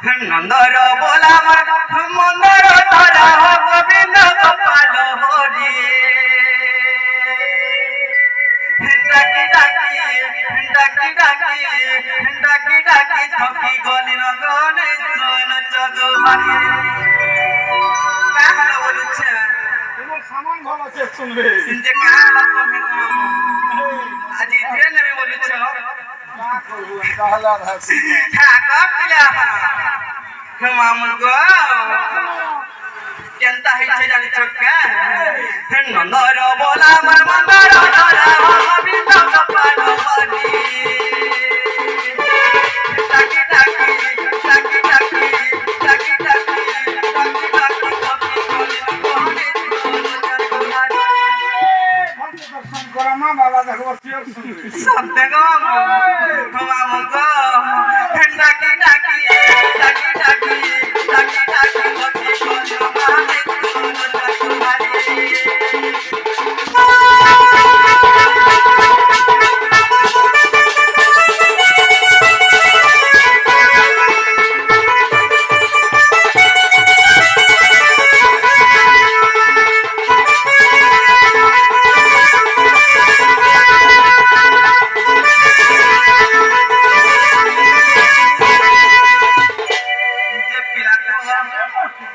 নন্দর বলা মন্দর ধরা গোবিন্দ গোপাল হরি ডাকি ডাকি ডাকি ডাকি ডাকি ডাকি থকি গলি নগনে সোন চগমারি কাহা বলছে তোমার সামান ভালো আছে শুনবে যে কাহা তুমি আজি ধীরে নেবে বলছ না করবো তাহলে আর হাসি হ্যাঁ কপিলা মামু গো কেনতা হইছে জানিছ কে নন্দর বলা মন্দর ধরা গোবিন্দ গোপাল হরি ডাকি ডাকি ডাকি ডাকি ডাকি ডাকি ডাকি ডাকি কপি গলি নগনে সোন চগমারি দর্শন করা মা বাবা দেখো শিওর শুনবে সত্যি গো মামু গো ডাকি ডাকি ডাকি ডাকি ডাকি ডাকি কপি গলি নগনে সোন চগমারি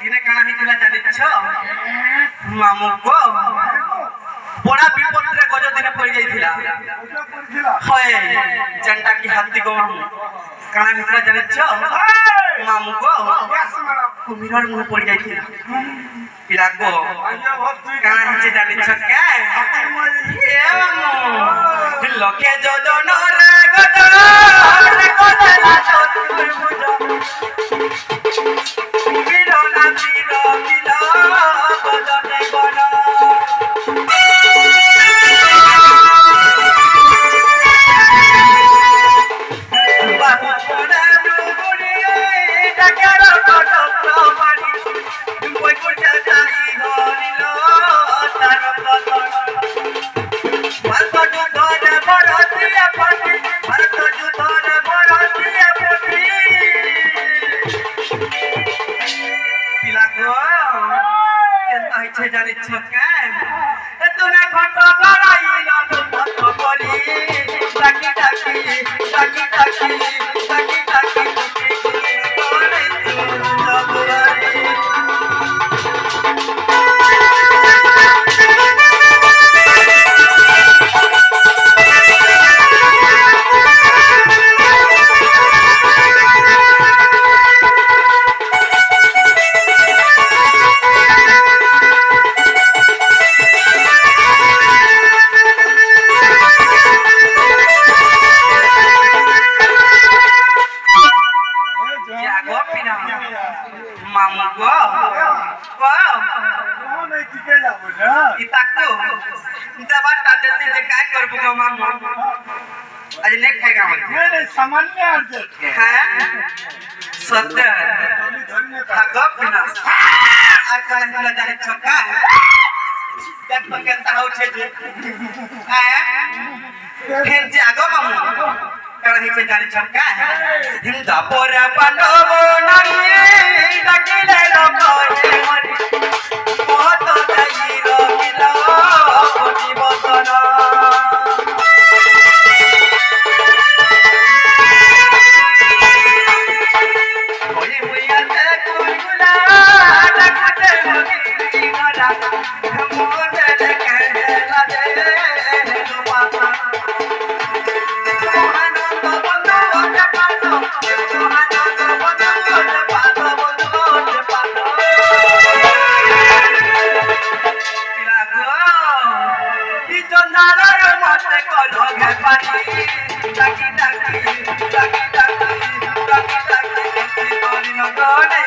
দিনে কানা হইছিল জানিছ মামু গো বড়া বিপদরে গজ দিনে পড়ি যাইছিলা হয় জেনটা কি হাতি গো মামু কানা হইছিল জানিছ মামু গো কুমিরর মুহে পড়ি যাইছিলা পিলা গো কানা হইছে জানিছ কে এ মামু লোকে যোজন রে গজ রে কলা চতুর ভুজ কুমির নাচির বিল গজনে গণ জানিছ কেন তুমি ঘট বাড়াইল মত করি ডাকি ডাকি ডাকি ডাকি ডাকি ডাকি তুমি করে জবরারি মামু গো কোন এই দিকে যাব না ইতাকু দেবাটা দিতে যে কাজ করব গো মামু আজ নে খাইগা মানে नहीं सामान्य अर्थ হ্যাঁ সত্য থাকো বিনা আর কাজ হলো জানিছ কা দেখো কেনতা হচ্ছে যে হ্যাঁ ফের যে আগো মামু কারণ হিসেবে জানিছ কা হিন্দা পরে পাণ্ডব নারী ডাকিলে রকয়ে মরি কত যাই রবিল কোটি বদন ওই হইয়াতে কুলগুলা ডাকতে মগিরি গলা মোরে কেলা দে লোপাতা মহানন্দ বন্ধু ওতে পাতো মহানন্দ বন্ধু ওতে পাতো বন্ধু ওতে পাতো পিলা গো ই জন্দার মতে কলো গে পানি ডাকি ডাকি ডাকি ডাকি ডাকি ডাকি কতি করি নগনে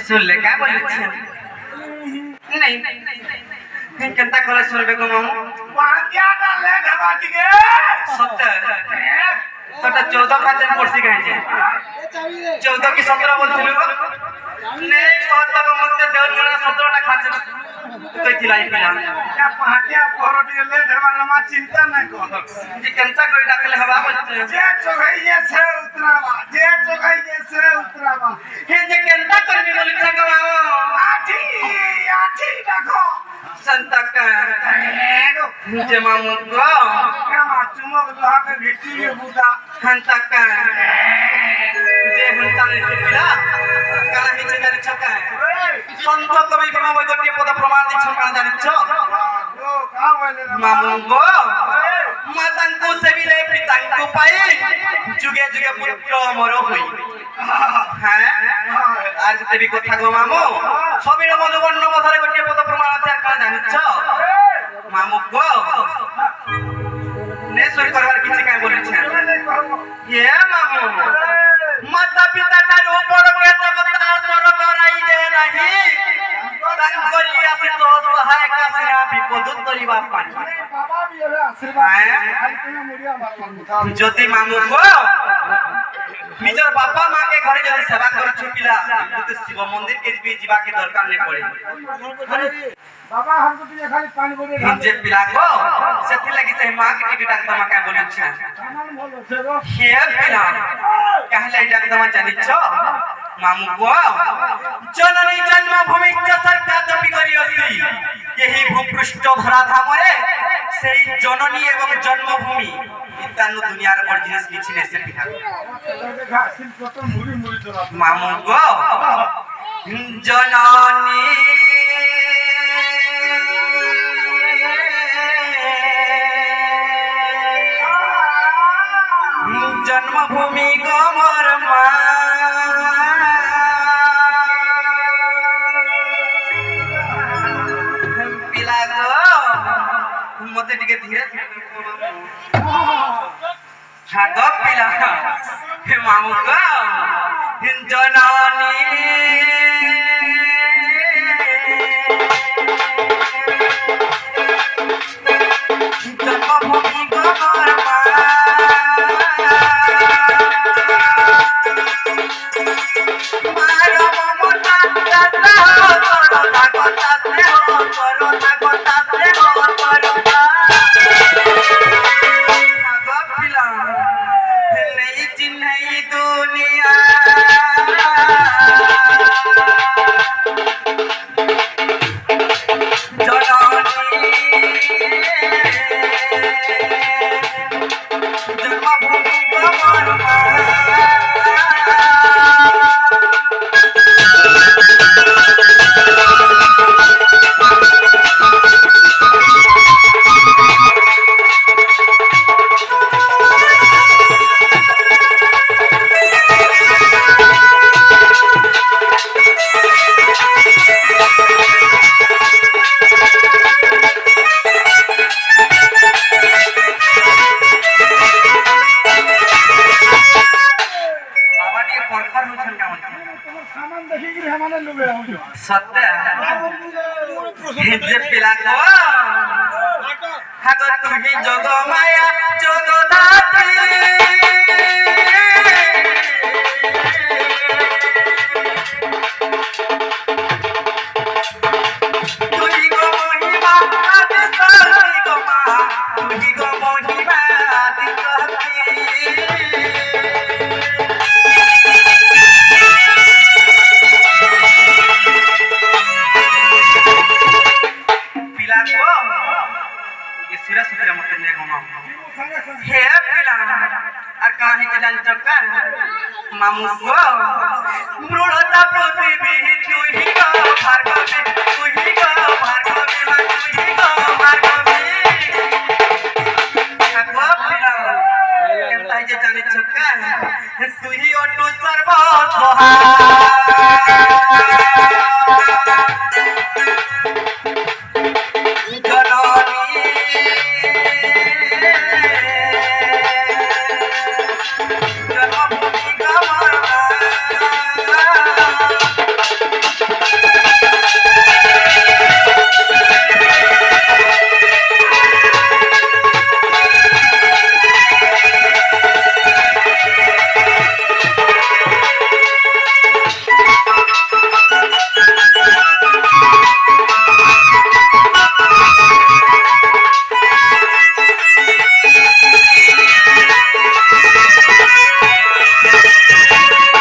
सुनले क्या बोले नहीं केंता करे सुनबे को मामू पाटिया डाले ढबा दिगे सत्य तोटा 14 खाते पड़सी कहे छे 14 की 17 बोलथिलु नहीं कहत को मते देवर मेरा 17 टा खाते कहिला ई पिला क्या पाटिया परोटी ले ढबा नमा चिंता नहीं को जे केंता कोई डाकले हवा बोलते जे चोगइए से उतरावा जे चोगइए से उतरावा हे जे केंता करबे बोले छे को मामू आठी आठी देखो संतक जे मामू को क्या चुमक लहा के घिटी के बुदा संतक जे हंता ने पिला काला हिचे जानि छका संत कवि भीम वैद्य पद प्रमाण दी छका जानि छ ओ का बोले मामू को मातांको सेविले पितांको पाई जुगे जुगे पुत्र अमर होई হ্যাঁ আজ দেবী কথা গো মামু সবির মধুবর্ণ মধরে গোটিয়ে পদ প্রমাণ আছে আর কাজ জানিছ মামু গো নে সই করবার কিছু কাই বলেছে এ মামু মাতা পিতা তার উপর কেতে বতা সর করাই দে নাহি তাঙ্করি আসি তো সহায় কাসিনা বিপদ তরিবা পানি बाबा भी ये आशीर्वाद खाली तुम्हें मुड़िया मार যদি মামু গো নিজের বাবা মাকে ঘরে যদি সেবা করছো পিলা কিন্তু শিব মন্দির কে भी जीवा के दरकार नहीं पड़े बाबा हमको तुझे खाली पानी बोले जे पिला गो सेथि लागि से मां के टिकट एकदम का बोले छ सामान बोलो से रो हे पिला कहले एकदम जानि छ मामू गो जननी जन्मभूमि सरकार जपि करियसी यही भूपृष्ठ धरा धामरे सेई जननी एवं जन्मभूमि इतानु दुनियार पर जिनिस किछि ने से पिला देखा सिल तो मुड़ी मुड़ी चला मामू गो जननी जन्मभूमि गमर पिला गो मते टिके धीरे हाँ गो पिला हे मामू गो जननी जन्मभूमि गमर सामान देखी कि हमारे लोगे सत्य जे पिला को हागो तुही जग माया जग दाती तुही गो महिमा आदि सारी गो मा तुही गो महिमा आदि कहती सिरा सिरा मत ने घुमा हे पिला আর কাহি কে জান চক্কা মামু গো মৃড়তা পৃথিবী তুই গো ভার্গবী তুই গো ভার্গবী মা তুই গো ভার্গবী ঠাকুর পিলা কেনতাই যে জানি চক্কা তুই অটু সর্ব সহায়